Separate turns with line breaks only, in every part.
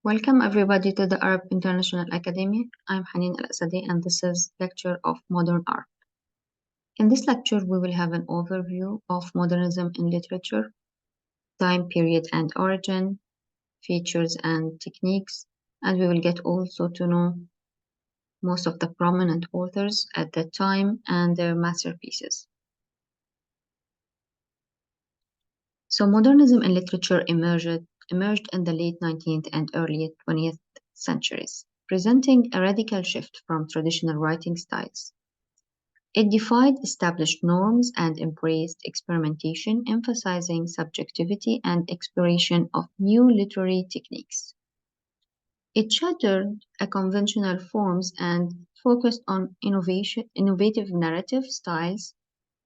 Welcome everybody to the Arab International Academy. I'm Hanin Al-Asadi and this is lecture of modern art. In this lecture, we will have an overview of modernism in literature, time period and origin, features and techniques, and we will get also to know most of the prominent authors at that time and their masterpieces. So modernism in literature emerged in the late 19th and early 20th centuries, presenting a radical shift from traditional writing styles. It defied established norms and embraced experimentation, emphasizing subjectivity and exploration of new literary techniques. It shattered conventional forms and focused on innovative narrative styles,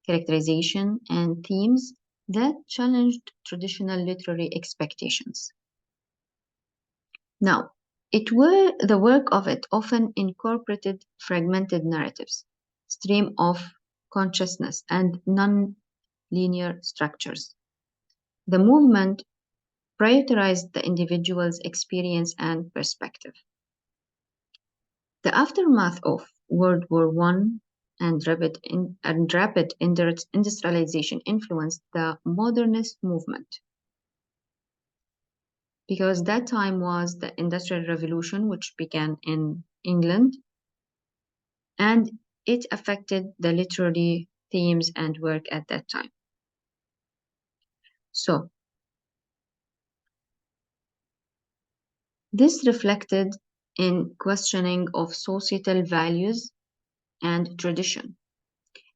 characterization, and themes that challenged traditional literary expectations. Now, the work of it often incorporated fragmented narratives, stream of consciousness, and non-linear structures. The movement prioritized the individual's experience and perspective. The aftermath of World War I and rapid industrialization influenced the modernist movement, because that time was the Industrial Revolution, which began in England, and it affected the literary themes and work at that time. So, this reflected in questioning of societal values and tradition.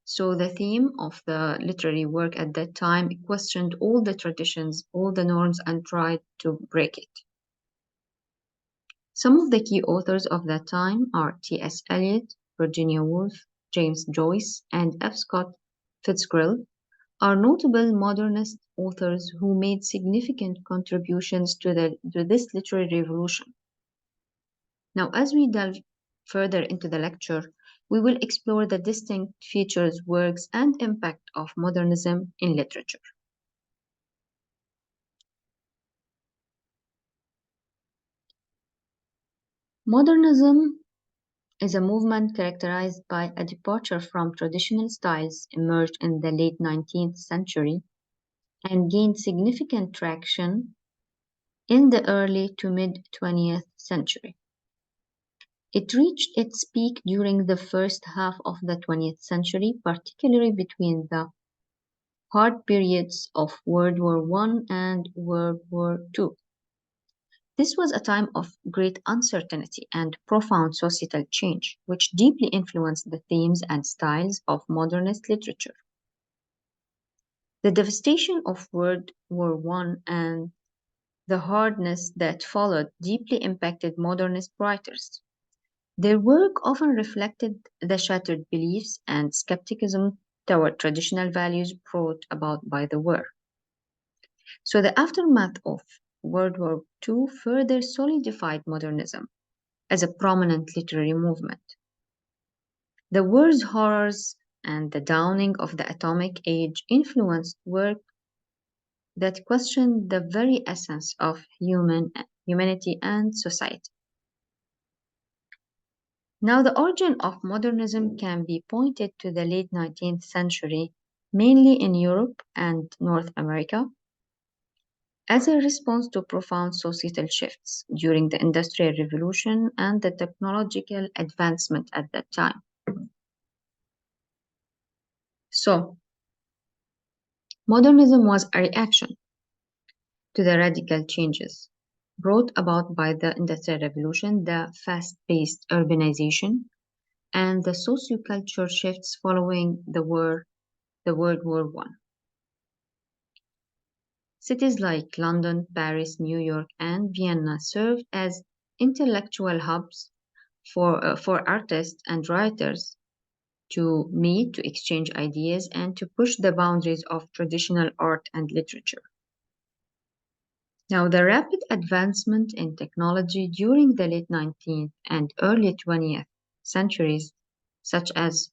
So the theme of the literary work at that time questioned all the traditions, all the norms, and tried to break it. Some of the key authors of that time are T.S. Eliot, Virginia Woolf, James Joyce, and F. Scott Fitzgerald, are notable modernist authors who made significant contributions to this literary revolution. Now, as we delve further into the lecture, we will explore the distinct features, works, and impact of modernism in literature. Modernism is a movement characterized by a departure from traditional styles emerged in the late 19th century and gained significant traction in the early to mid-20th century. It reached its peak during the first half of the 20th century, particularly between the hard periods of World War I and World War II. This was a time of great uncertainty and profound societal change, which deeply influenced the themes and styles of modernist literature. The devastation of World War I and the hardness that followed deeply impacted modernist writers. Their work often reflected the shattered beliefs and skepticism toward traditional values brought about by the war. So the aftermath of World War II further solidified modernism as a prominent literary movement. The war's horrors and the dawning of the atomic age influenced work that questioned the very essence of humanity and society. Now, the origin of modernism can be pointed to the late 19th century, mainly in Europe and North America, as a response to profound societal shifts during the Industrial Revolution and the technological advancement at that time. So, modernism was a reaction to the radical changes brought about by the Industrial Revolution, the fast-paced urbanization, and the sociocultural shifts following the World War I. Cities like London, Paris, New York, and Vienna served as intellectual hubs for artists and writers to meet, to exchange ideas, and to push the boundaries of traditional art and literature. Now, the rapid advancement in technology during the late 19th and early 20th centuries, such as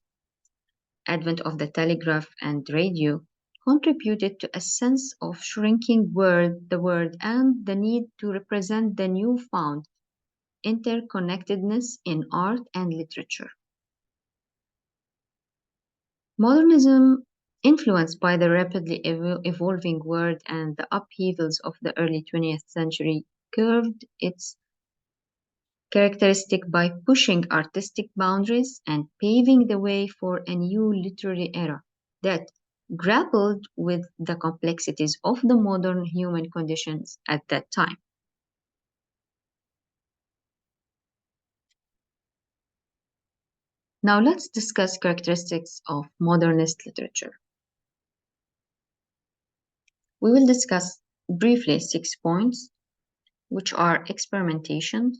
advent of the telegraph and radio, contributed to a sense of shrinking the world and the need to represent the newfound interconnectedness in art and literature. Modernism, influenced by the rapidly evolving world and the upheavals of the early 20th century, curved its characteristic by pushing artistic boundaries and paving the way for a new literary era that grappled with the complexities of the modern human conditions at that time. Now let's discuss characteristics of modernist literature. We will discuss briefly 6 points, which are experimentation,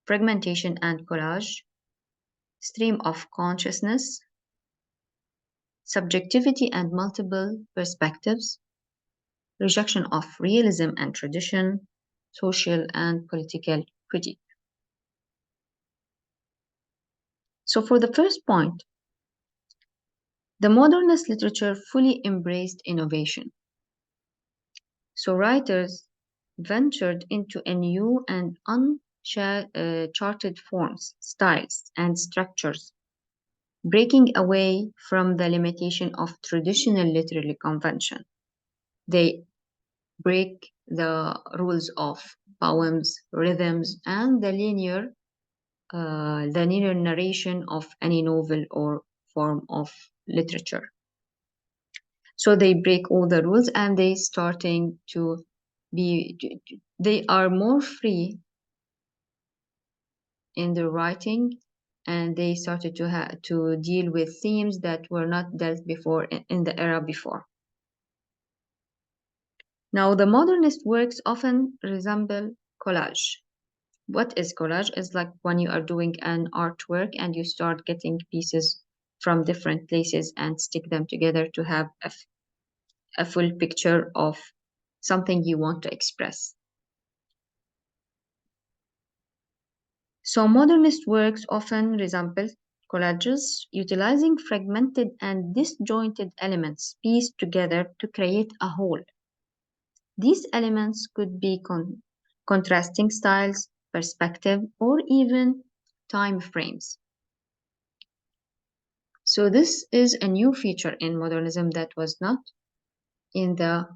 fragmentation and collage, stream of consciousness, subjectivity and multiple perspectives, rejection of realism and tradition, social and political critique. So for the first point, the modernist literature fully embraced innovation. So writers ventured into a new and uncharted forms, styles, and structures, breaking away from the limitation of traditional literary convention. They break the rules of poems, rhythms, and the linear narration of any novel or form of literature. So they break all the rules and they starting to they are more free in their writing, and they started to deal with themes that were not dealt before in the era before. Now, the modernist works often resemble collage. What is collage? Is like when you are doing an artwork and you start getting pieces from different places and stick them together to have a full picture of something you want to express. So modernist works often resemble collages, utilizing fragmented and disjointed elements pieced together to create a whole. These elements could be contrasting styles, perspective, or even time frames. So this is a new feature in modernism that was not in the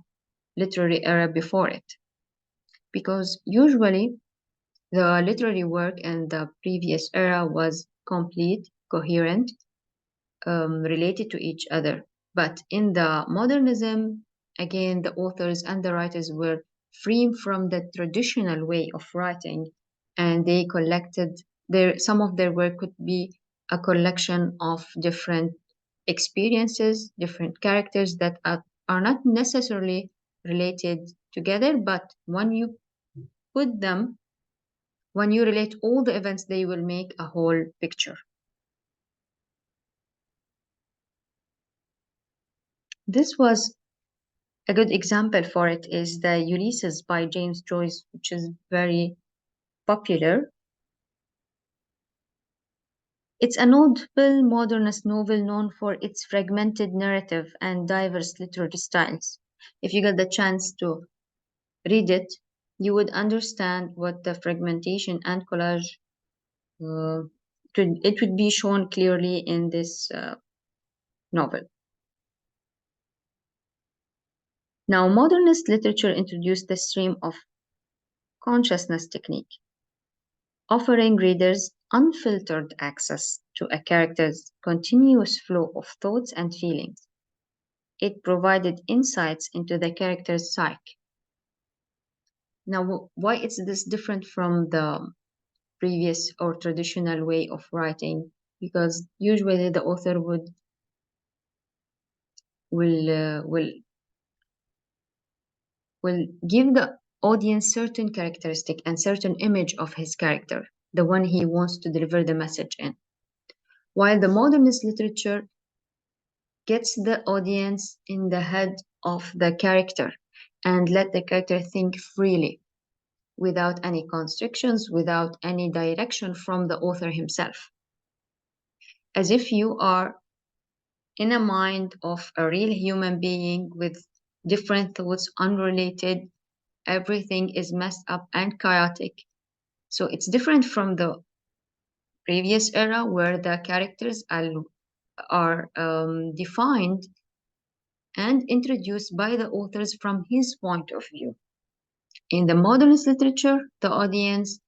literary era before it, because usually the literary work in the previous era was complete, coherent, related to each other. But in the modernism, again, the authors and the writers were free from the traditional way of writing, and they collected some of their work could be a collection of different experiences, different characters that are not necessarily related together, but when you put them, when you relate all the events, they will make a whole picture. This was a good example for it is the Ulysses by James Joyce, which is very popular. It's a notable modernist novel known for its fragmented narrative and diverse literary styles. If you get the chance to read it, you would understand what the fragmentation and collage it would be shown clearly in this novel. Now, modernist literature introduced the stream of consciousness technique, offering readers unfiltered access to a character's continuous flow of thoughts and feelings. It provided insights into the character's psyche. Now, why is this different from the previous or traditional way of writing? Because usually the author will give the audience certain characteristic and certain image of his character, the one he wants to deliver the message in. While the modernist literature gets the audience in the head of the character and let the character think freely without any constrictions, without any direction from the author himself. As if you are in a mind of a real human being with different thoughts, unrelated. Everything is messed up and chaotic. So it's different from the previous era where the characters are defined and introduced by the authors from his point of view. In the modernist literature, the audience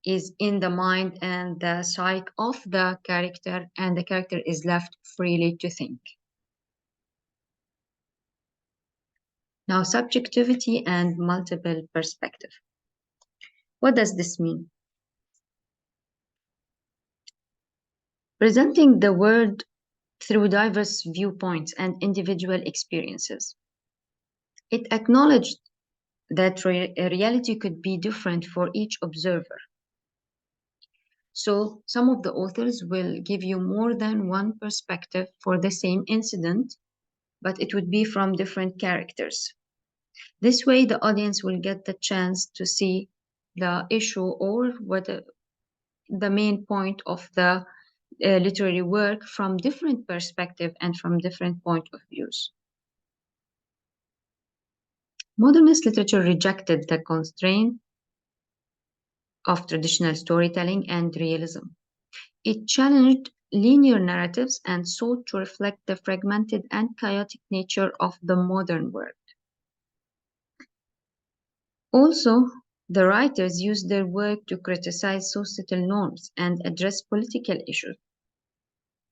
is in the mind and the psyche of the character, and the character is left freely to think. Now, subjectivity and multiple perspective. What does this mean? Presenting the world through diverse viewpoints and individual experiences. It acknowledged that reality could be different for each observer. So some of the authors will give you more than one perspective for the same incident, but it would be from different characters. This way, the audience will get the chance to see the issue or what the main point of the literary work from different perspective and from different point of views. Modernist literature rejected the constraint of traditional storytelling and realism. It challenged linear narratives and sought to reflect the fragmented and chaotic nature of the modern world. Also, the writers used their work to criticize societal norms and address political issues.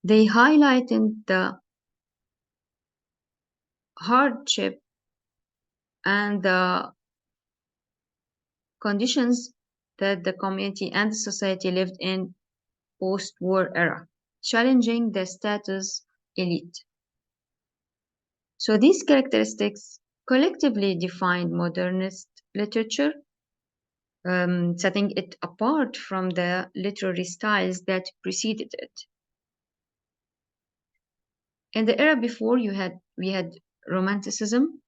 They highlighted the hardship and the conditions that the community and the society lived in post-war era, challenging the status elite. So these characteristics collectively defined modernist literature, setting it apart from the literary styles that preceded it. In the era before, we had Romanticism,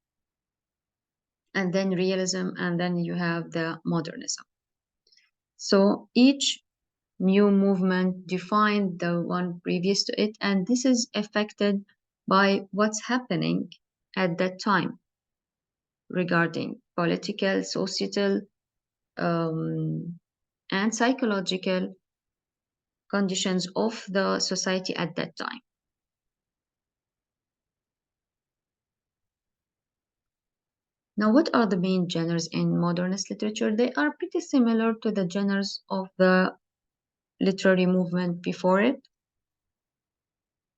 and then realism, and then you have the modernism. So each new movement defined the one previous to it, and this is affected by what's happening at that time regarding political, societal, and psychological conditions of the society at that time. Now, what are the main genres in modernist literature? They are pretty similar to the genres of the literary movement before it,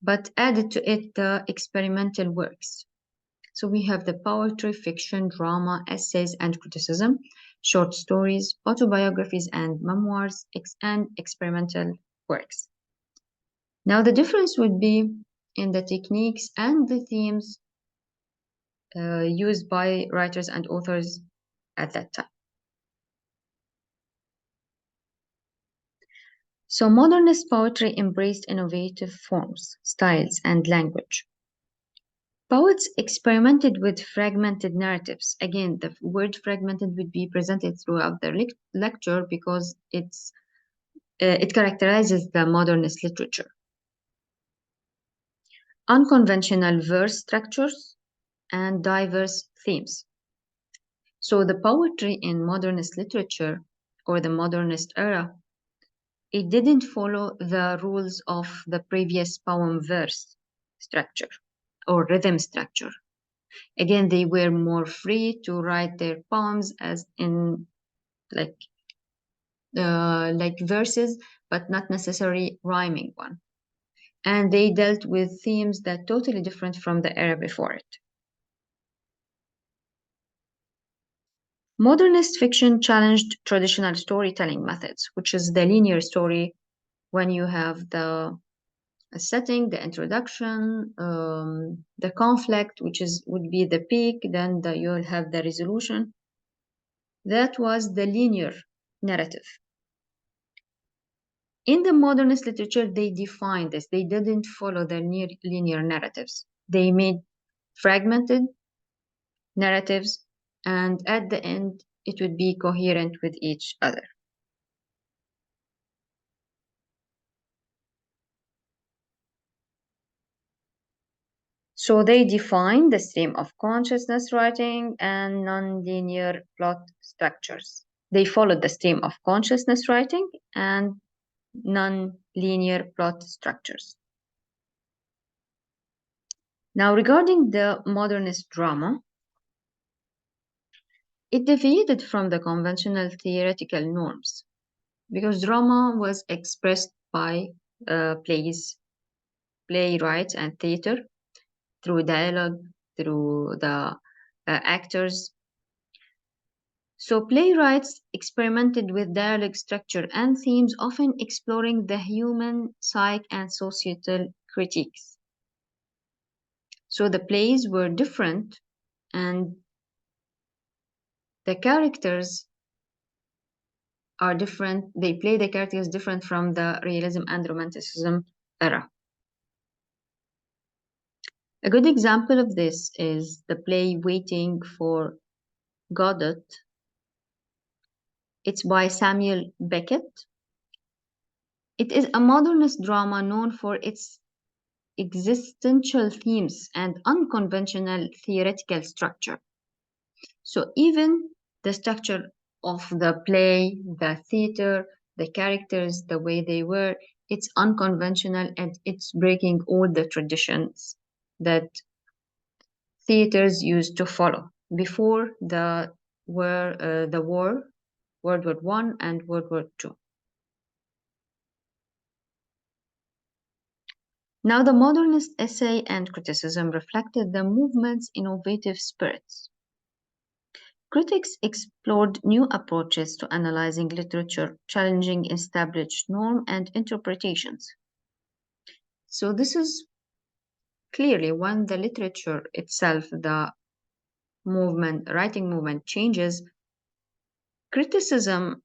but added to it the experimental works. So we have the poetry, fiction, drama, essays, and criticism, short stories, autobiographies and memoirs, and experimental works. Now, the difference would be in the techniques and the themes used by writers and authors at that time. So modernist poetry embraced innovative forms, styles, and language. Poets experimented with fragmented narratives. Again, the word fragmented would be presented throughout the lecture because it characterizes the modernist literature. Unconventional verse structures and diverse themes. So the poetry in modernist literature or the modernist era, it didn't follow the rules of the previous poem verse structure or rhythm structure. Again, they were more free to write their poems as in like verses, but not necessarily rhyming one. And they dealt with themes that totally different from the era before it. Modernist fiction challenged traditional storytelling methods, which is the linear story when you have the setting, the introduction, the conflict, which would be the peak, then you'll have the resolution. That was the linear narrative. In the modernist literature, they defined this. They didn't follow the linear narratives. They made fragmented narratives, and at the end, it would be coherent with each other. So they define the stream of consciousness writing and nonlinear plot structures. They followed the stream of consciousness writing and non-linear plot structures. Now, regarding the modernist drama, it deviated from the conventional theoretical norms because drama was expressed by playwrights, and theater through dialogue, through the actors. So playwrights experimented with dialogue structure and themes, often exploring the human psyche and societal critiques. So the plays were different, and the characters are different. They play the characters different from the realism and romanticism era. A good example of this is the play Waiting for Godot. It's by Samuel Beckett. It is a modernist drama known for its existential themes and unconventional theoretical structure. So even the structure of the play, the theater, the characters, the way they were, it's unconventional and it's breaking all the traditions that theaters used to follow before the war, World War One and World War Two. Now, the modernist essay and criticism reflected the movement's innovative spirits. Critics explored new approaches to analyzing literature, challenging established norms and interpretations. So this is clearly when the literature itself, the writing movement changes, criticism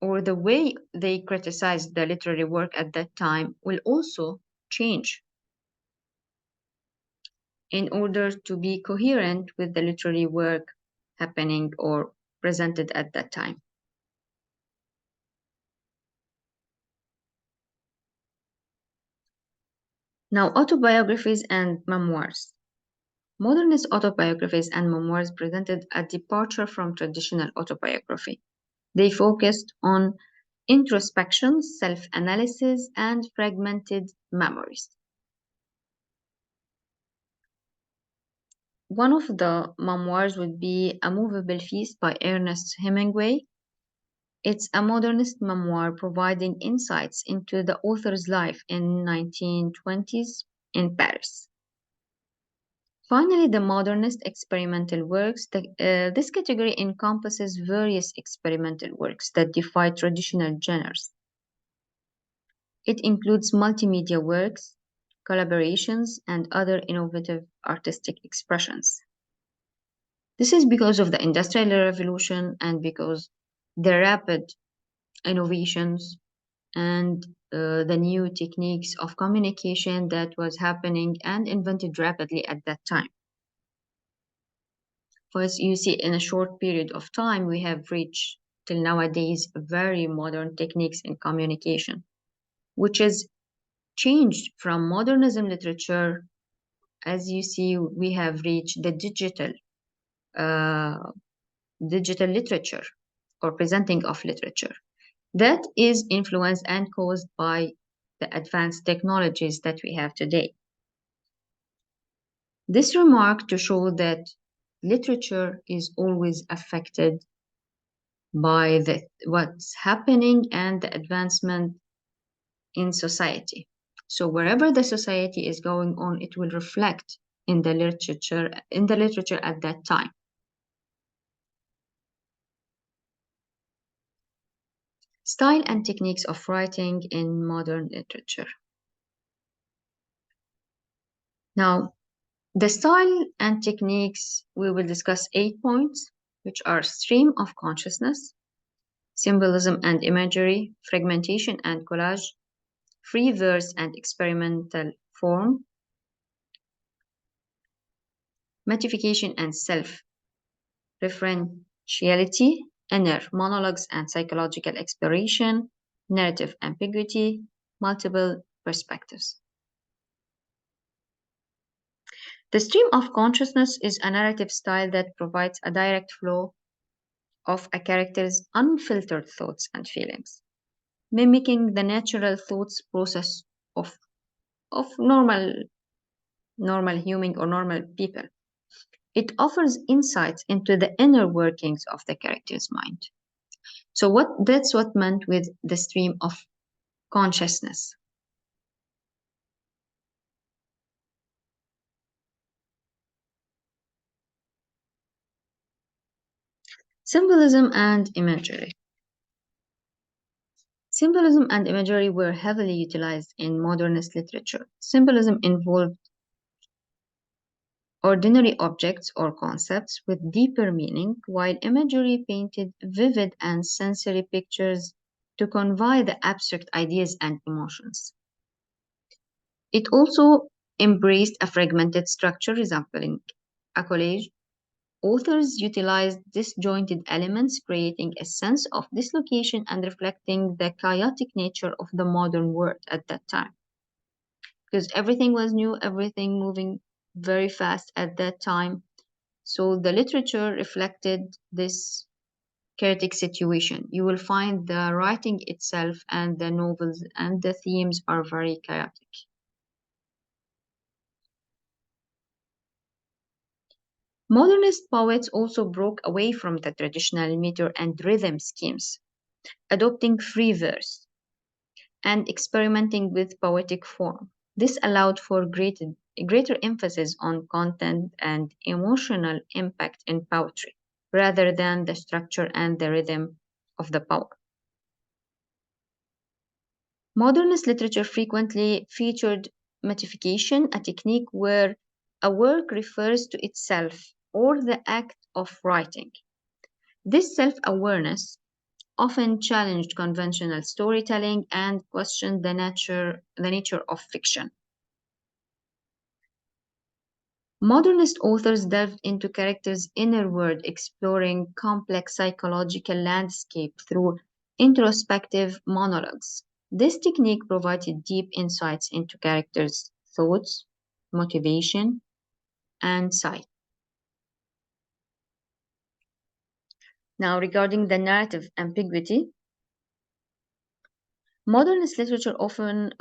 or the way they criticize the literary work at that time will also change in order to be coherent with the literary work happening or presented at that time. Now, autobiographies and memoirs. Modernist autobiographies and memoirs presented a departure from traditional autobiography. They focused on introspection, self-analysis, and fragmented memories. One of the memoirs would be A Movable Feast by Ernest Hemingway. It's a modernist memoir providing insights into the author's life in 1920s in Paris. Finally, the modernist experimental works. This category encompasses various experimental works that defy traditional genres. It includes multimedia works, collaborations, and other innovative artistic expressions. This is because of the Industrial Revolution and because the rapid innovations and the new techniques of communication that was happening and invented rapidly at that time. First, you see, in a short period of time, we have reached till nowadays very modern techniques in communication, which is changed from modernism literature. As you see, we have reached the digital literature or presenting of literature that is influenced and caused by the advanced technologies that we have today. This remark to show that literature is always affected by what's happening and the advancement in society. So wherever the society is going on, it will reflect in the literature at that time. Style and techniques of writing in modern literature. Now, the style and techniques, we will discuss 8 points, which are stream of consciousness, symbolism and imagery, fragmentation and collage, free verse and experimental form, metification and self-referentiality, inner monologues and psychological exploration, narrative ambiguity, multiple perspectives. The stream of consciousness is a narrative style that provides a direct flow of a character's unfiltered thoughts and feelings, mimicking the natural thoughts process of, of normal human or normal people. It offers insights into the inner workings of the character's mind. So that's what meant with the stream of consciousness. Symbolism and imagery. Symbolism and imagery were heavily utilized in modernist literature. Symbolism involved ordinary objects or concepts with deeper meaning, while imagery painted vivid and sensory pictures to convey the abstract ideas and emotions. It also embraced a fragmented structure resembling a collage. Authors utilized disjointed elements, creating a sense of dislocation and reflecting the chaotic nature of the modern world at that time. Because everything was new, everything moving very fast at that time. So the literature reflected this chaotic situation. You will find the writing itself and the novels and the themes are very chaotic. Modernist poets also broke away from the traditional meter and rhythm schemes, adopting free verse and experimenting with poetic form. This allowed for greater emphasis on content and emotional impact in poetry, rather than the structure and the rhythm of the poem. Modernist literature frequently featured metification, a technique where a work refers to itself or the act of writing. This self-awareness often challenged conventional storytelling and questioned the nature of fiction. Modernist authors delved into characters' inner world, exploring complex psychological landscape through introspective monologues. This technique provided deep insights into characters' thoughts, motivation, and psyche. Now, regarding the narrative ambiguity, modernist literature often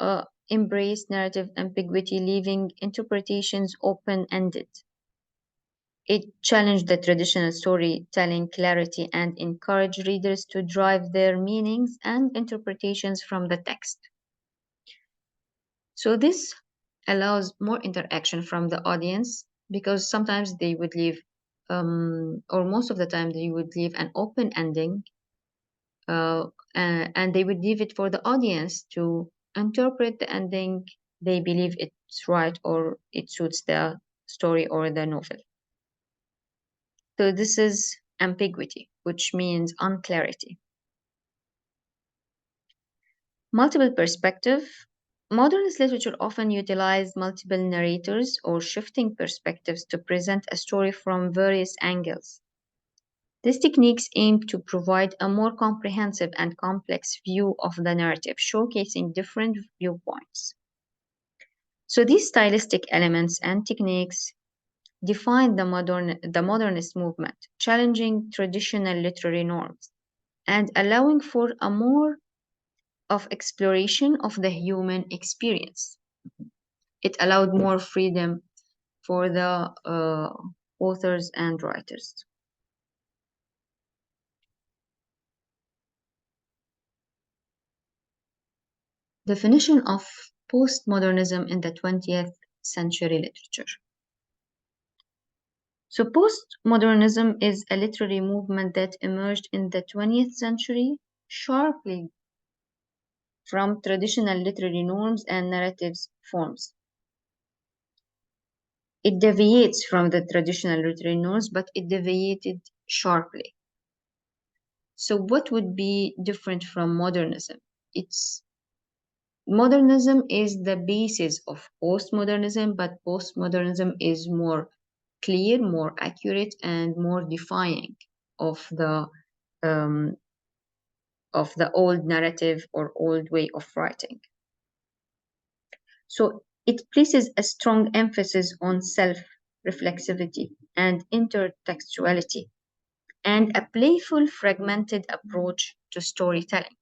embraced narrative ambiguity, leaving interpretations open-ended. It challenged the traditional storytelling clarity and encouraged readers to derive their meanings and interpretations from the text. So this allows more interaction from the audience because sometimes they would leave, or most of the time they would leave an open ending, and they would leave it for the audience to interpret the ending they believe it's right or it suits the story or the novel. So this is ambiguity, which means unclarity. Multiple perspective. Modernist literature often utilized multiple narrators or shifting perspectives to present a story from various angles. These techniques aim to provide a more comprehensive and complex view of the narrative, showcasing different viewpoints. So these stylistic elements and techniques defined the modernist movement, challenging traditional literary norms and allowing for a more of exploration of the human experience. It allowed more freedom for the authors and writers. Definition of postmodernism in the 20th century literature. So, postmodernism is a literary movement that emerged in the 20th century, sharply from traditional literary norms and narratives forms. It deviates from the traditional literary norms, but it deviated sharply. So, what would be different from modernism? Modernism is the basis of postmodernism, but postmodernism is more clear, more accurate, and more defying of um, the old narrative or old way of writing. So it places a strong emphasis on self reflexivity, and intertextuality, and a playful, fragmented approach to storytelling.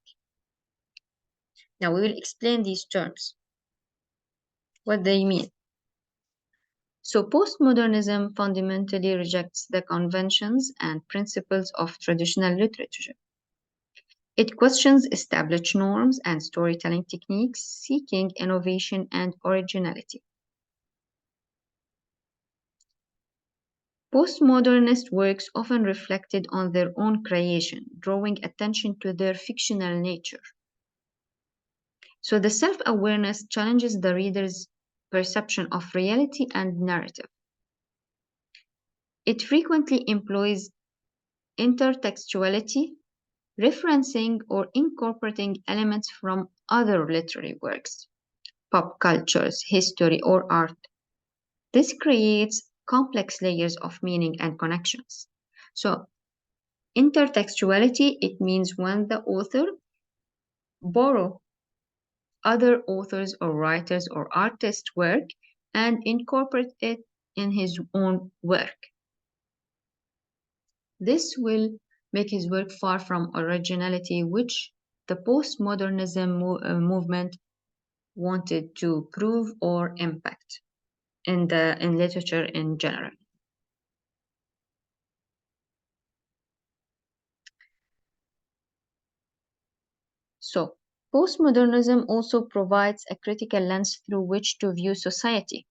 Now we will explain these terms, what they mean. So postmodernism fundamentally rejects the conventions and principles of traditional literature. It questions established norms and storytelling techniques, seeking innovation and originality. Postmodernist works often reflected on their own creation, drawing attention to their fictional nature. So the self-awareness challenges the reader's perception of reality and narrative. It frequently employs intertextuality, referencing or incorporating elements from other literary works, pop cultures, history, or art. This creates complex layers of meaning and connections. So intertextuality, it means when the author borrow other authors or writers or artists' work and incorporate it in his own work. This will make his work far from originality, which the postmodernism movement wanted to prove or impact in literature in general. So, postmodernism also provides a critical lens through which to view society.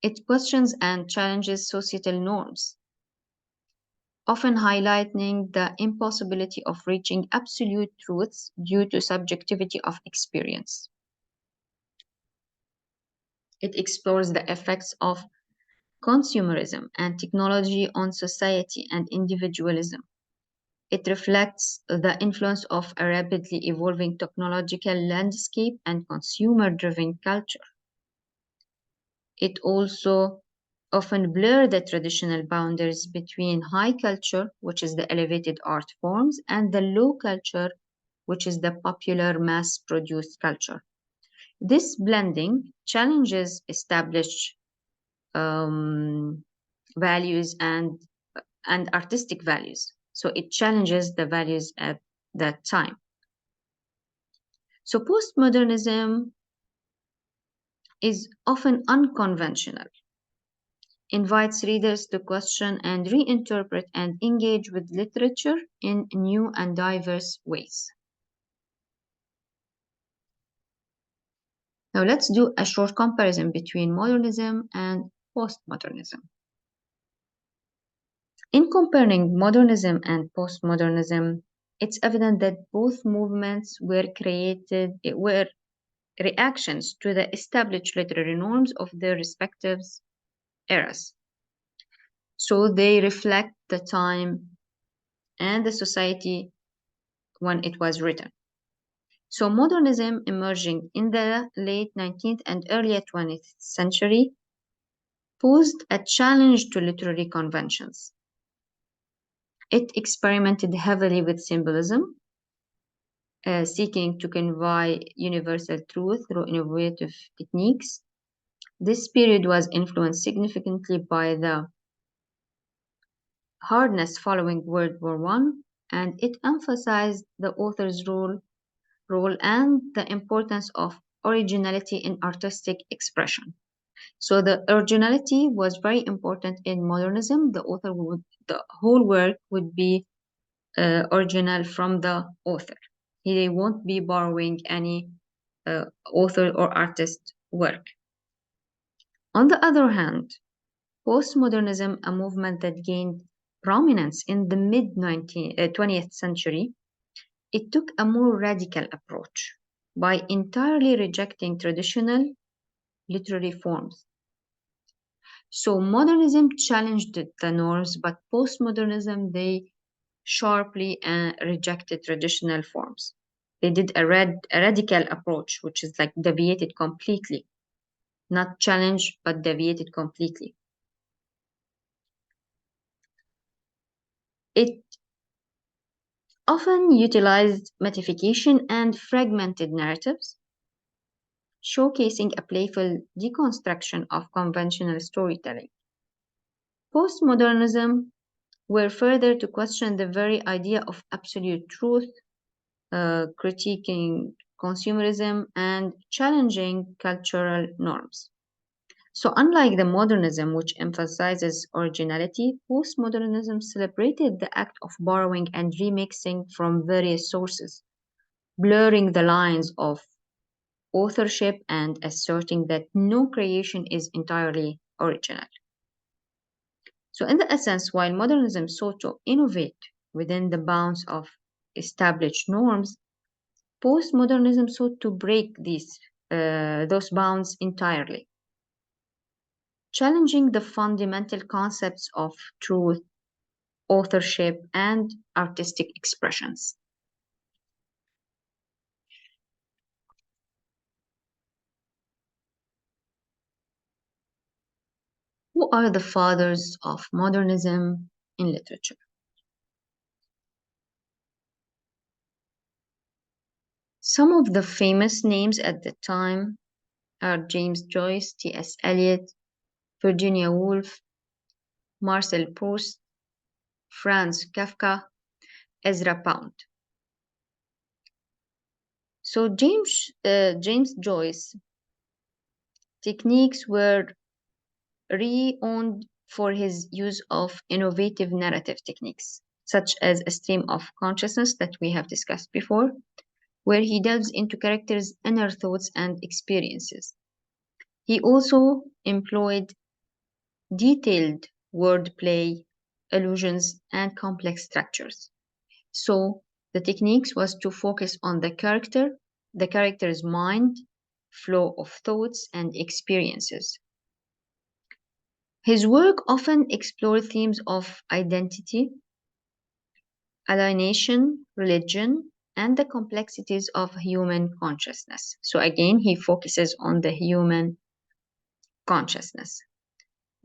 It questions and challenges societal norms, often highlighting the impossibility of reaching absolute truths due to subjectivity of experience. It explores the effects of consumerism and technology on society and individualism. It reflects the influence of a rapidly evolving technological landscape and consumer-driven culture. It also often blurs the traditional boundaries between high culture, which is the elevated art forms, and the low culture, which is the popular mass-produced culture. This blending challenges established values and artistic values. So it challenges the values at that time. So postmodernism is often unconventional, invites readers to question and reinterpret and engage with literature in new and diverse ways. Now let's do a short comparison between modernism and postmodernism. In comparing modernism and postmodernism, it's evident that both movements were reactions to the established literary norms of their respective eras. So they reflect the time and the society when it was written. So modernism, emerging in the late 19th and early 20th century, posed a challenge to literary conventions. It experimented heavily with symbolism, seeking to convey universal truth through innovative techniques. This period was influenced significantly by the hardness following World War I, and it emphasized the author's role and the importance of originality in artistic expression. So the originality was very important in modernism. The whole work would be original from the author. He won't be borrowing any author or artist work. On the other hand, postmodernism, a movement that gained prominence in the mid-20th century, it took a more radical approach by entirely rejecting traditional literary forms. So modernism challenged the norms, but postmodernism, they sharply rejected traditional forms. They did a radical approach, which is like deviated completely, not challenged, but deviated completely. It often utilized mythification and fragmented narratives, showcasing a playful deconstruction of conventional storytelling. Postmodernism were further to question the very idea of absolute truth, critiquing consumerism, and challenging cultural norms. So, unlike the modernism, which emphasizes originality, postmodernism celebrated the act of borrowing and remixing from various sources, blurring the lines of authorship and asserting that no creation is entirely original. So, in the essence, while modernism sought to innovate within the bounds of established norms, postmodernism sought to break those bounds entirely, challenging the fundamental concepts of truth, authorship, and artistic expressions. Who are the fathers of modernism in literature? Some of the famous names at the time are James Joyce, T.S. Eliot, Virginia Woolf, Marcel Proust, Franz Kafka, Ezra Pound. So James Joyce techniques were renowned for his use of innovative narrative techniques, such as a stream of consciousness that we have discussed before, where he delves into characters' inner thoughts and experiences. He also employed detailed wordplay, allusions, and complex structures. So the techniques was to focus on the character's mind, flow of thoughts, and experiences. His work often explored themes of identity, alienation, religion, and the complexities of human consciousness. So again, he focuses on the human consciousness.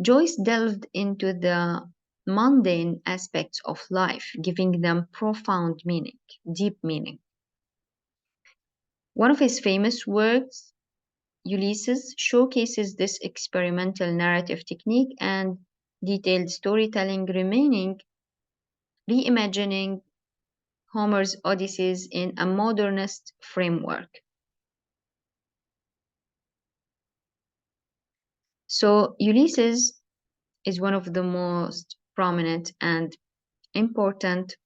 Joyce delved into the mundane aspects of life, giving them profound meaning, deep meaning. One of his famous works, Ulysses, showcases this experimental narrative technique and detailed storytelling, reimagining Homer's Odysseys in a modernist framework. So Ulysses is one of the most prominent and important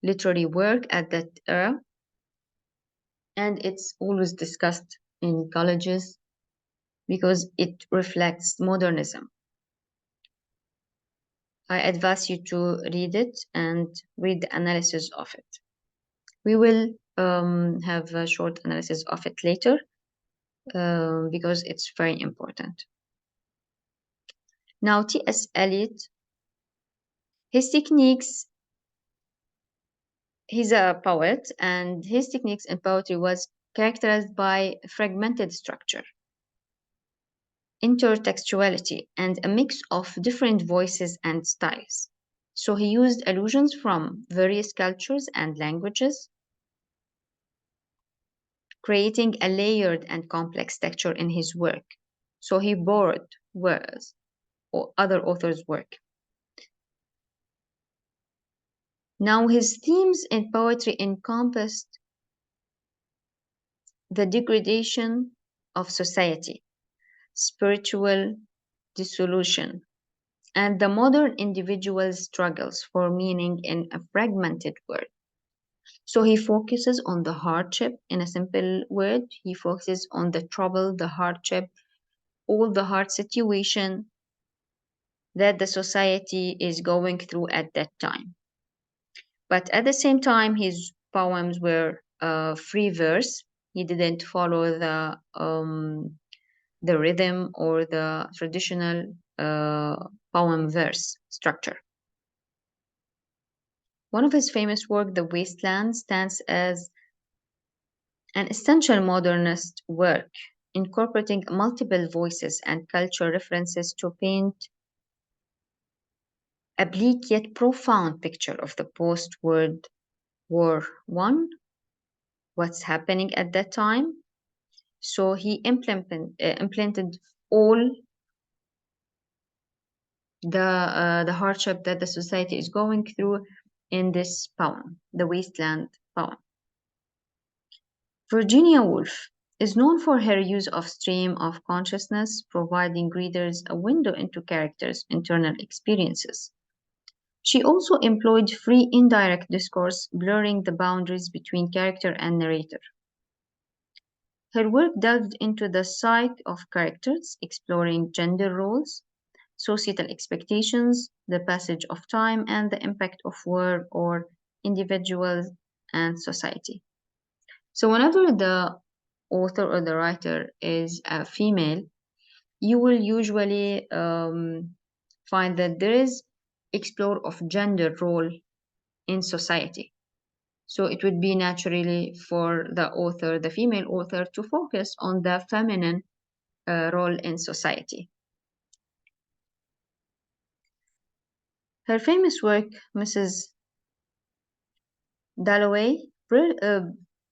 literary work at that era, and it's always discussed in colleges because it reflects modernism. I advise you to read it and read the analysis of it. We will have a short analysis of it later because it's very important. Now, T.S. Eliot, his techniques, he's a poet, and his techniques in poetry was characterized by fragmented structure, intertextuality, and a mix of different voices and styles. So he used allusions from various cultures and languages, creating a layered and complex texture in his work. So he borrowed words or other authors' work. Now his themes in poetry encompassed the degradation of society, spiritual dissolution, and the modern individual's struggles for meaning in a fragmented world. So he focuses on the hardship in a simple word. He focuses on the trouble, the hardship, all the hard situation that the society is going through at that time. But at the same time, his poems were free verse. He didn't follow the rhythm or the traditional poem verse structure. One of his famous work, The Wasteland, stands as an essential modernist work, incorporating multiple voices and cultural references to paint a bleak yet profound picture of the post-World War I, what's happening at that time. So he implemented all the hardship that the society is going through in this poem, the Wasteland poem. Virginia Woolf is known for her use of stream of consciousness, providing readers a window into characters' internal experiences. She also employed free indirect discourse, blurring the boundaries between character and narrator. Her work delved into the psyche of characters, exploring gender roles, societal expectations, the passage of time, and the impact of war or individuals and society. So whenever the author or the writer is a female, you will usually find that there is explore of gender role in society. So it would be naturally for the author, the female author, to focus on the feminine role in society. Her famous work, Mrs. Dalloway,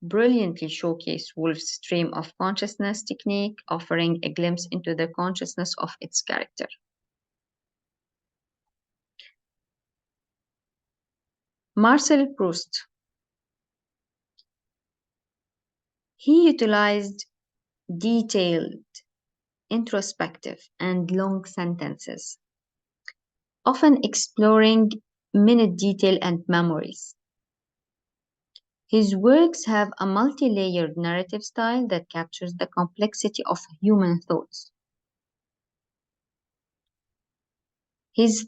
brilliantly showcased Woolf's stream of consciousness technique, offering a glimpse into the consciousness of its character. Marcel Proust. He utilized detailed, introspective, and long sentences, often exploring minute detail and memories. His works have a multi-layered narrative style that captures the complexity of human thoughts. His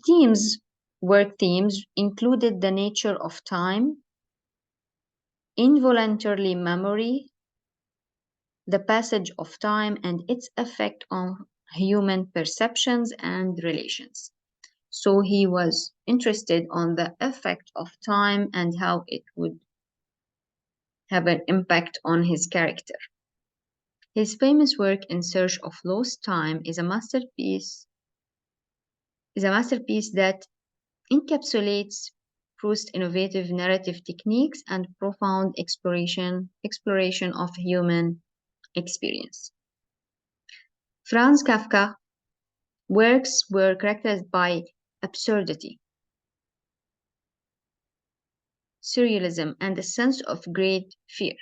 work themes included the nature of time, involuntary memory, the passage of time and its effect on human perceptions and relations. So he was interested on the effect of time and how it would have an impact on his character. His famous work In Search of Lost Time is a masterpiece that encapsulates Proust's innovative narrative techniques and profound exploration of human experience. Franz Kafka's works were characterized by absurdity, surrealism, and a sense of great fear.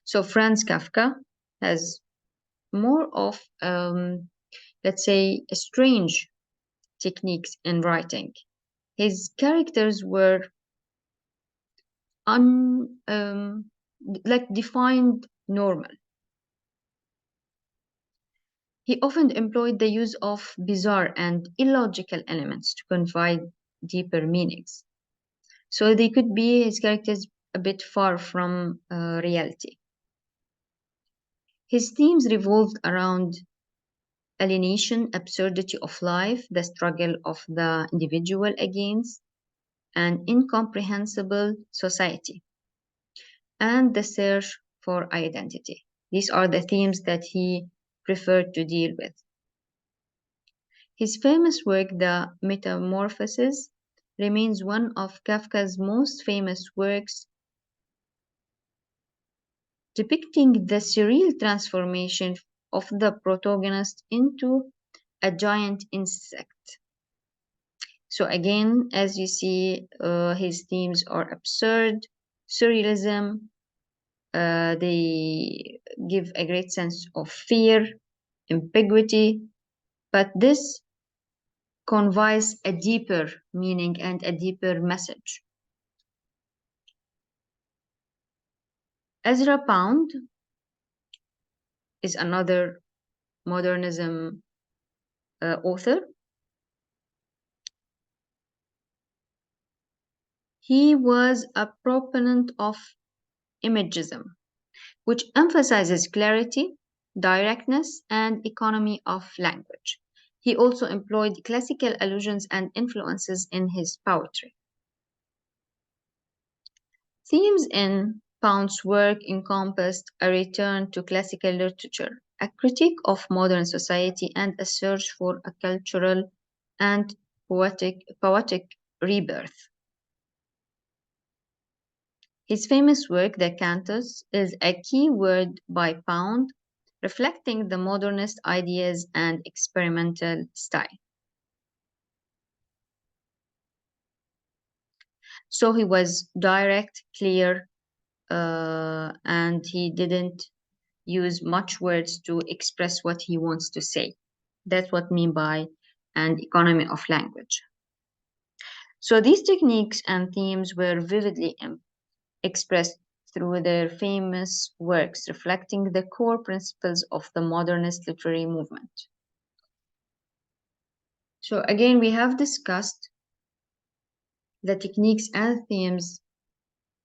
So Franz Kafka has more of, let's say, strange techniques in writing. His characters were defined normal. He often employed the use of bizarre and illogical elements to convey deeper meanings. So they could be his characters a bit far from reality. His themes revolved around alienation, absurdity of life, the struggle of the individual against an incomprehensible society, and the search for identity. These are the themes that he preferred to deal with. His famous work, The Metamorphoses, remains one of Kafka's most famous works, depicting the surreal transformation of the protagonist into a giant insect. So again, as you see, his themes are absurd, surrealism. They give a great sense of fear, ambiguity, but this conveys a deeper meaning and a deeper message. Ezra Pound is another modernism author. He was a proponent of imagism, which emphasizes clarity, directness, and economy of language. He also employed classical allusions and influences in his poetry. Themes in Pound's work encompassed a return to classical literature, a critique of modern society, and a search for a cultural and poetic rebirth. His famous work, The Cantos, is a key word by Pound, reflecting the modernist ideas and experimental style. So he was direct, clear, and he didn't use much words to express what he wants to say. That's what I mean by an economy of language. So these techniques and themes were vividly expressed through their famous works, reflecting the core principles of the modernist literary movement. So again, we have discussed the techniques and themes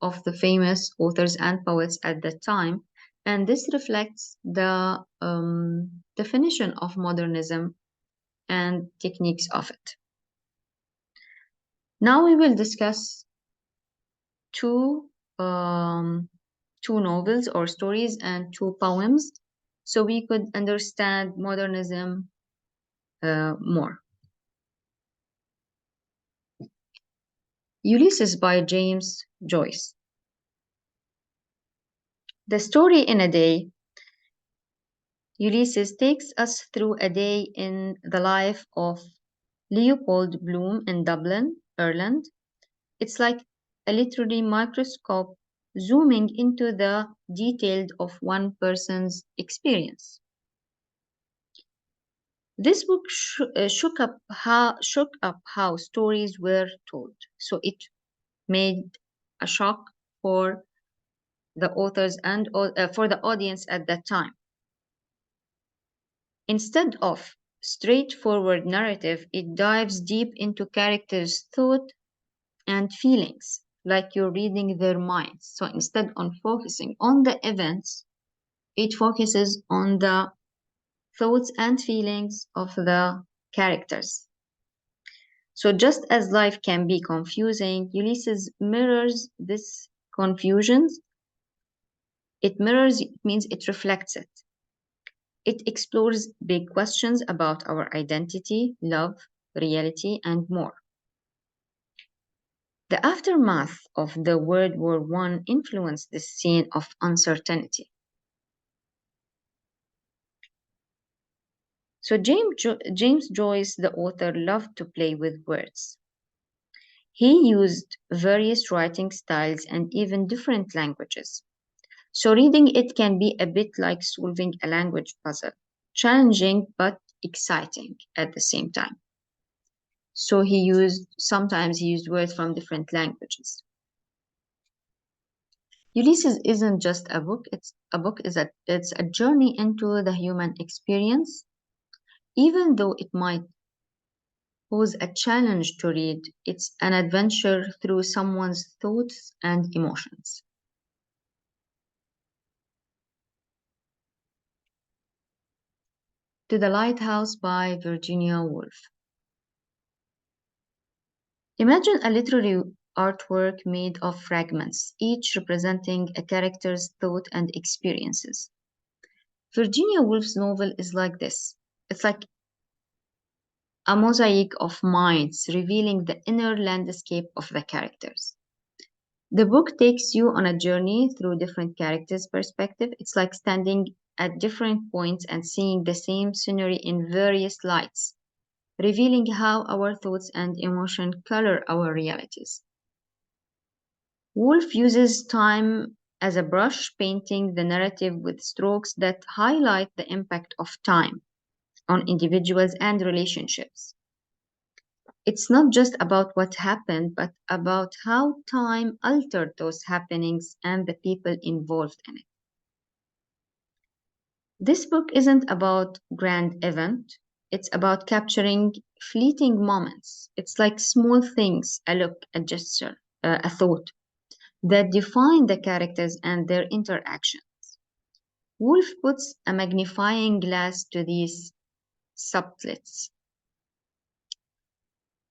of the famous authors and poets at that time, and this reflects the definition of modernism and techniques of it. Now we will discuss two novels or stories and two poems so we could understand modernism more. Ulysses by James Joyce. The story in a day. Ulysses takes us through a day in the life of Leopold Bloom in Dublin, Ireland. It's like a literary microscope zooming into the detail of one person's experience. This book shook up how stories were told. So it made a shock for the authors and for the audience at that time. Instead of straightforward narrative, it dives deep into characters' thought and feelings, like you're reading their minds. So instead of focusing on the events, it focuses on the thoughts and feelings of the characters. So just as life can be confusing, Ulysses mirrors this confusions. It mirrors, it means it reflects it. It explores big questions about our identity, love, reality, and more. The aftermath of the World War I influenced this scene of uncertainty. So James Joyce, the author, loved to play with words. He used various writing styles and even different languages. So reading it can be a bit like solving a language puzzle, challenging but exciting at the same time. So sometimes he used words from different languages. Ulysses isn't just a book, it's a journey into the human experience. Even though it might pose a challenge to read, it's an adventure through someone's thoughts and emotions. To the Lighthouse by Virginia Woolf. Imagine a literary artwork made of fragments, each representing a character's thought and experiences. Virginia Woolf's novel is like this. It's like a mosaic of minds revealing the inner landscape of the characters. The book takes you on a journey through different characters' perspective. It's like standing at different points and seeing the same scenery in various lights, revealing how our thoughts and emotions color our realities. Woolf uses time as a brush, painting the narrative with strokes that highlight the impact of time on individuals and relationships. It's not just about what happened, but about how time altered those happenings and the people involved in it. This book isn't about grand event. It's about capturing fleeting moments. It's like small things, a look, a gesture, a thought, that define the characters and their interactions. Woolf puts a magnifying glass to these subtleties.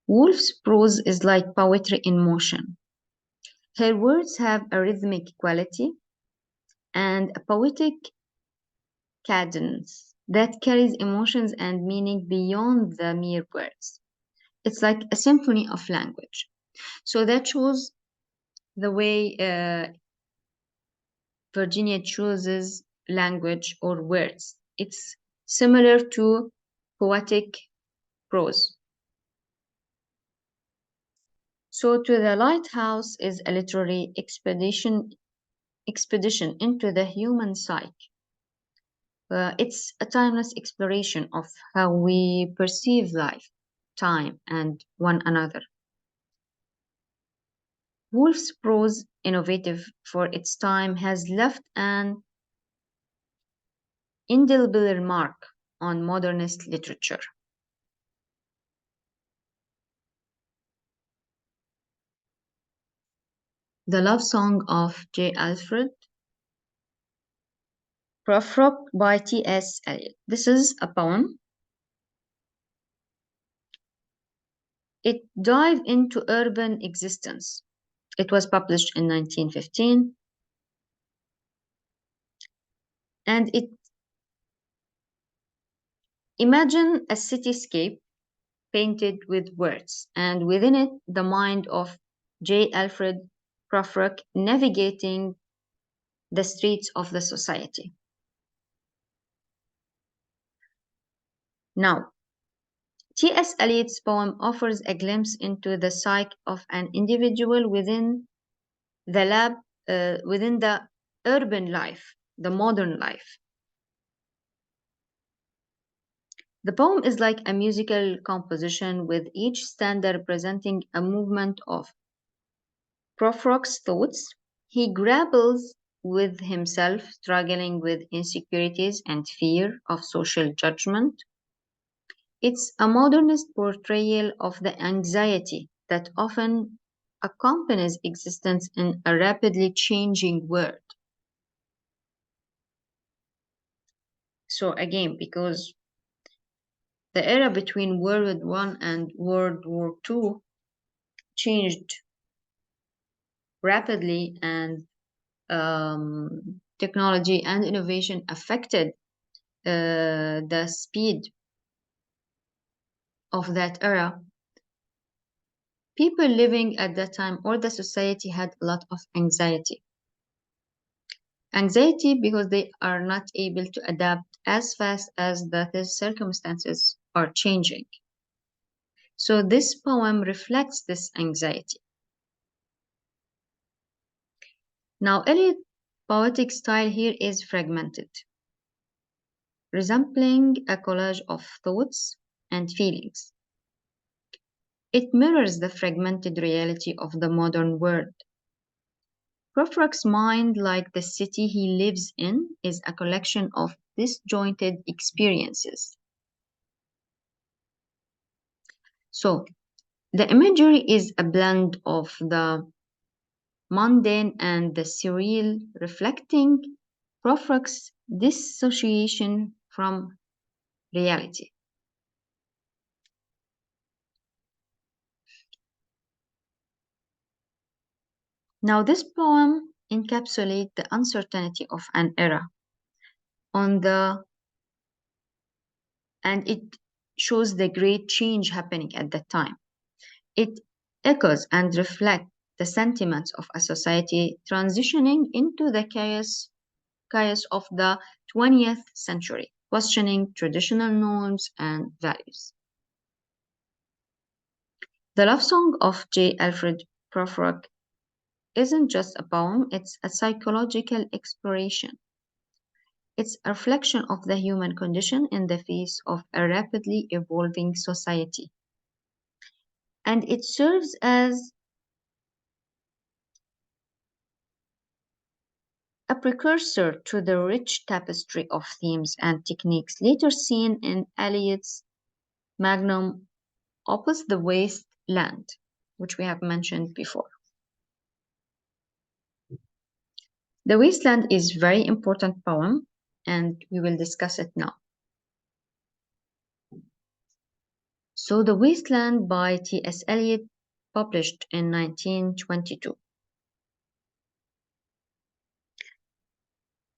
Woolf's prose is like poetry in motion. Her words have a rhythmic quality and a poetic cadence that carries emotions and meaning beyond the mere words. It's like a symphony of language. So that shows the way Virginia chooses language or words. It's similar to poetic prose. So, To the Lighthouse is a literary expedition into the human psyche. It's a timeless exploration of how we perceive life, time, and one another. Woolf's prose, innovative for its time, has left an indelible remark on modernist literature. The Love Song of J. Alfred Prufrock by T.S. Eliot. This is a poem. It dives into urban existence. It was published in 1915, and it imagine a cityscape painted with words, and within it the mind of J. Alfred Prufrock navigating the streets of the society. Now, T.S. Eliot's poem offers a glimpse into the psyche of an individual within the urban life, the modern life. The poem is like a musical composition, with each stanza representing a movement of Prufrock's thoughts. He grapples with himself, struggling with insecurities and fear of social judgment. It's a modernist portrayal of the anxiety that often accompanies existence in a rapidly changing world. So again, because the era between World War I and World War II changed rapidly, and technology and innovation affected the speed of that era. People living at that time, or the society, had a lot of anxiety. Anxiety because they are not able to adapt as fast as the circumstances are changing. So this poem reflects this anxiety. Now, Eliot's poetic style here is fragmented, resembling a collage of thoughts and feelings. It mirrors the fragmented reality of the modern world. Prufrock's mind, like the city he lives in, is a collection of disjointed experiences. So, the imagery is a blend of the mundane and the surreal, reflecting Prufrock's dissociation from reality. Now, this poem encapsulates the uncertainty of an era and it shows the great change happening at that time. It echoes and reflects the sentiments of a society transitioning into the chaos of the 20th century, questioning traditional norms and values. The Love Song of J. Alfred Prufrock isn't just a poem, it's a psychological exploration. It's a reflection of the human condition in the face of a rapidly evolving society. And it serves as a precursor to the rich tapestry of themes and techniques later seen in Eliot's magnum opus, The Waste Land, which we have mentioned before. The Wasteland is a very important poem, and we will discuss it now. So, The Wasteland by T.S. Eliot, published in 1922.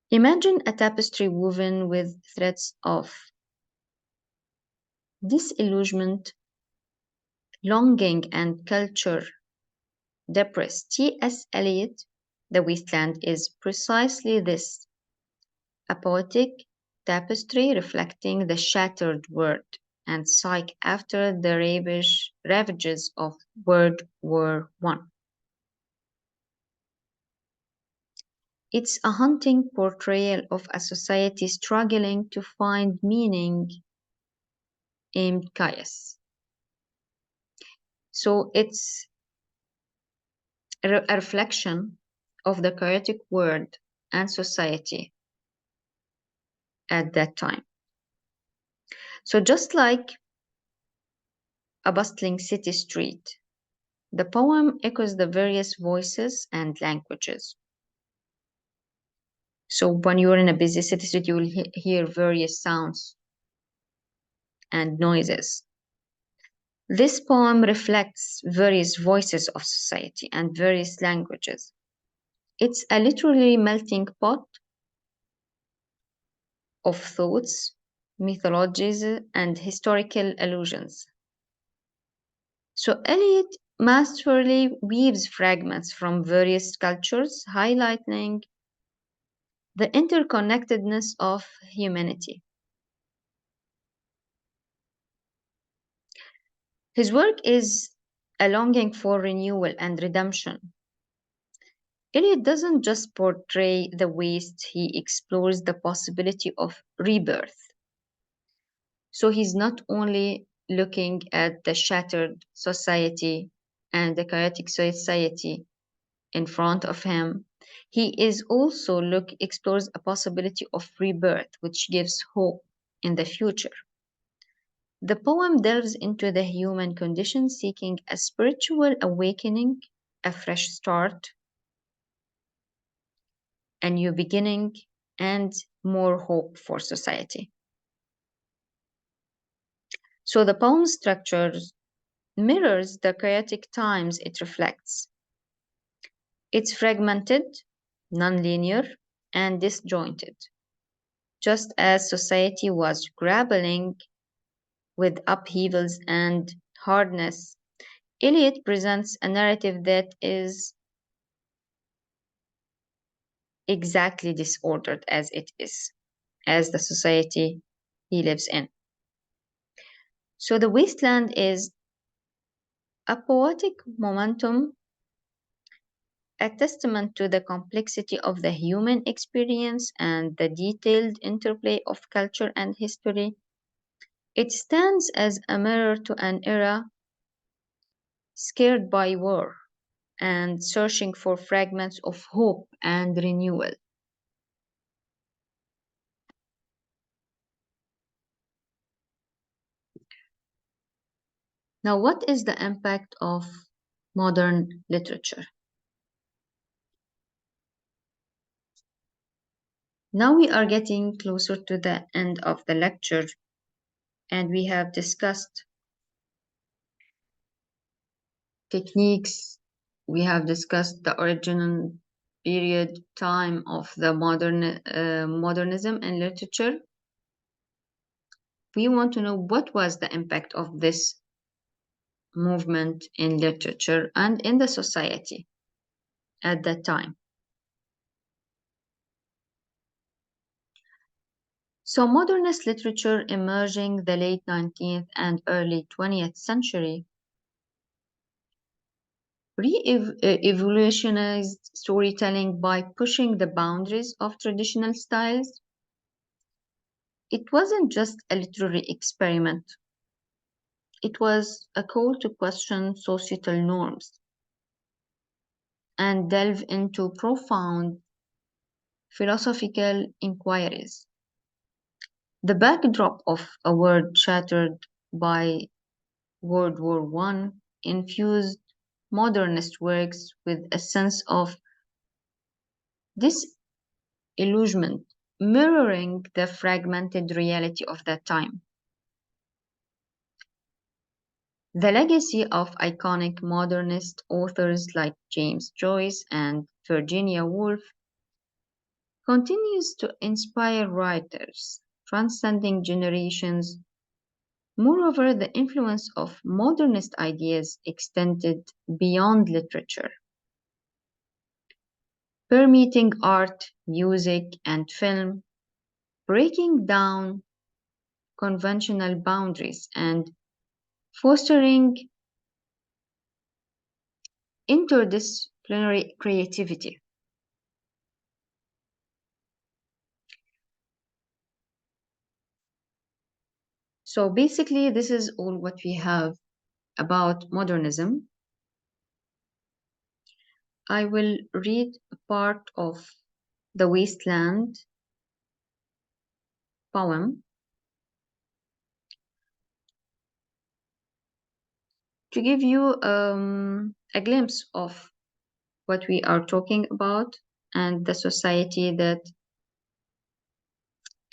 Imagine a tapestry woven with threads of disillusionment, longing, and culture debris. T.S. Eliot, The Wasteland, is precisely this, a poetic tapestry reflecting the shattered world. and psyche after the ravages of World War I. It's a haunting portrayal of a society struggling to find meaning in chaos. So it's a reflection of the chaotic world and society at that time. So just like a bustling city street, the poem echoes the various voices and languages. So when you're in a busy city street, you will hear various sounds and noises. This poem reflects various voices of society and various languages. It's a literally melting pot of thoughts, mythologies, and historical allusions. So Eliot masterfully weaves fragments from various cultures, highlighting the interconnectedness of humanity. His work is a longing for renewal and redemption. Eliot doesn't just portray the waste, he explores the possibility of rebirth. So he's not only looking at the shattered society and the chaotic society in front of him, he is also explores a possibility of rebirth, which gives hope in the future. The poem delves into the human condition, seeking a spiritual awakening, a fresh start, a new beginning, and more hope for society. So the poem's structure mirrors the chaotic times it reflects. It's fragmented, nonlinear, and disjointed, just as society was grappling with upheavals and hardness. Eliot presents a narrative that is exactly disordered as it is, as the society he lives in. So the wasteland is a poetic momentum, a testament to the complexity of the human experience and the detailed interplay of culture and history. It stands as a mirror to an era scared by war and searching for fragments of hope and renewal. Now, what is the impact of modern literature? Now we are getting closer to the end of the lecture, and we have discussed techniques, we have discussed the original period time of the modernism in literature. We want to know what was the impact of this movement in literature and in the society at that time. So modernist literature emerging the late 19th and early 20th century re-evolutionized storytelling by pushing the boundaries of traditional styles. It wasn't just a literary experiment. It was a call to question societal norms and delve into profound philosophical inquiries. The backdrop of a world shattered by World War I infused modernist works with a sense of disillusionment, mirroring the fragmented reality of that time. The legacy of iconic modernist authors like James Joyce and Virginia Woolf continues to inspire writers, transcending generations. Moreover, the influence of modernist ideas extended beyond literature, permeating art, music, and film, breaking down conventional boundaries and fostering interdisciplinary creativity. So basically, this is all what we have about modernism. I will read a part of the Wasteland poem to give you a glimpse of what we are talking about and the society that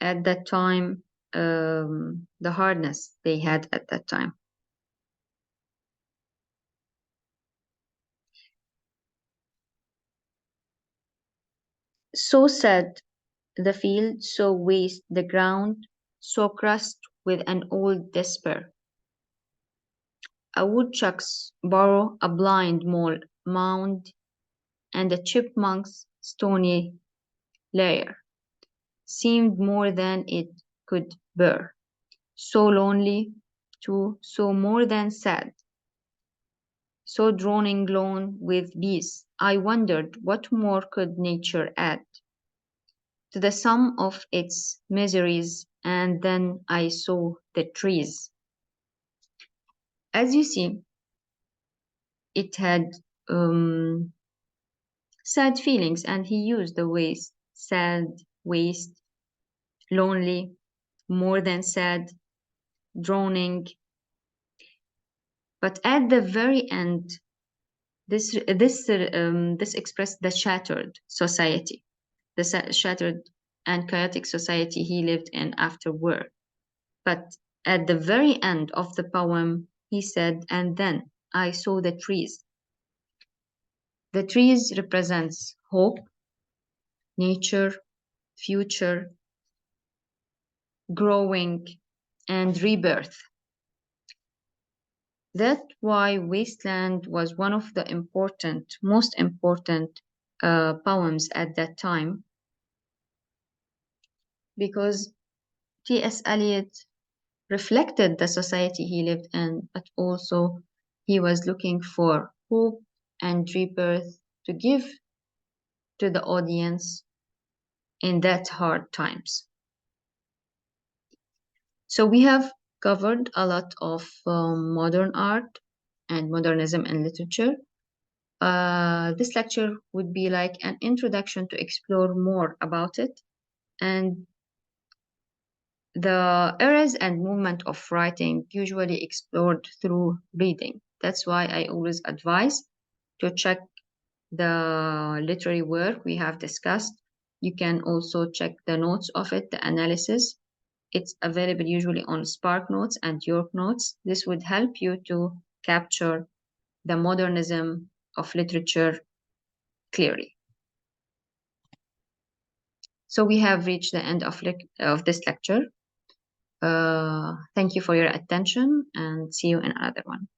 at that time, the hardness they had at that time. So sad the field, so waste the ground, so crushed with an old despair. A woodchuck's burrow, a blind mole mound, and a chipmunk's stony lair seemed more than it could bear. So lonely, too, so more than sad, so droning lone with bees, I wondered what more could nature add to the sum of its miseries, and then I saw the trees. As you see, it had sad feelings, and he used the waste, sad, waste, lonely, more than sad, droning. But at the very end, this expressed the shattered society, the shattered and chaotic society he lived in after war. But at the very end of the poem, he said, and then I saw the trees. The trees represents hope, nature, future, growing, and rebirth. That's why Wasteland was one of the most important poems at that time, because T.S. Eliot reflected the society he lived in, but also he was looking for hope and rebirth to give to the audience in that hard times. So we have covered a lot of modern art and modernism in literature. This lecture would be like an introduction to explore more about it and the eras and movement of writing usually explored through reading. That's why I always advise to check the literary work we have discussed. You can also check the notes of it, the analysis. It's available usually on Spark Notes and York Notes. This would help you to capture the modernism of literature clearly. So we have reached the end of this lecture. Thank you for your attention and see you in another one.